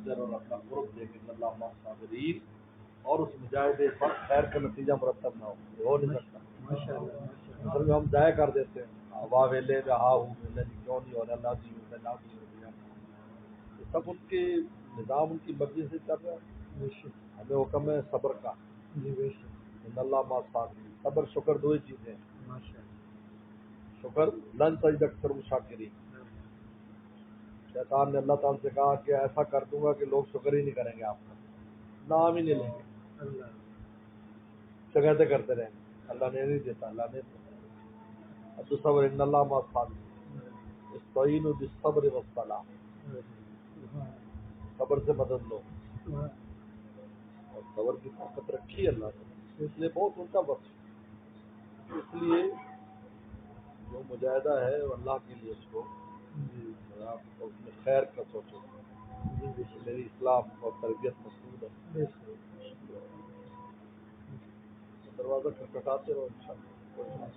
اجر اور اپنا قرب دے کے اللہ مع الصابرین، اور اس مجاہدے پر خیر کا نتیجہ مرتب نہ ہو نہیں سکتا۔ اصل میں ہم ضائع کر دیتے ہیں، واہ ویلے رہا ہوں میں کیوں نہیں ہو رہا، اللہ جی ہوں اللہ جی ہو گیا، یہ سب ان کے نظام ان کی مرضی سے چل رہا ہے۔ ہمیں حکم ہے صبر کا، ان اللہ مع الصابرین، صبر شکر دو ہی چیزیں ہیں۔ شکر لن تجد اکثر شاکرین، شیطان نے اللہ تعالیٰ سے کہا کہ ایسا کر دوں گا کہ لوگ شکر ہی نہیں کریں گے آپ کا، نام ہی نہیں لیں گے، شکایتیں کرتے رہیں گے، اللہ نے نہیں دیتا، اللہ نے دیتا۔ اب تو صبر ان اللہ مع الصابرین، استعینوا بالصبر والصلاۃ، صبر سے مدد لو، اور صبر کی طاقت رکھی ہے اللہ نے، اس لیے بہت اونچا بخش، اس لیے جو مجاہدہ ہے وہ اللہ کے لیے، اس کو آپ اس میں خیر کا سوچو، میری اصلاح اور تربیت مقصود ہے۔ دروازہ کھٹکھٹاتے رہو انشاءاللہ۔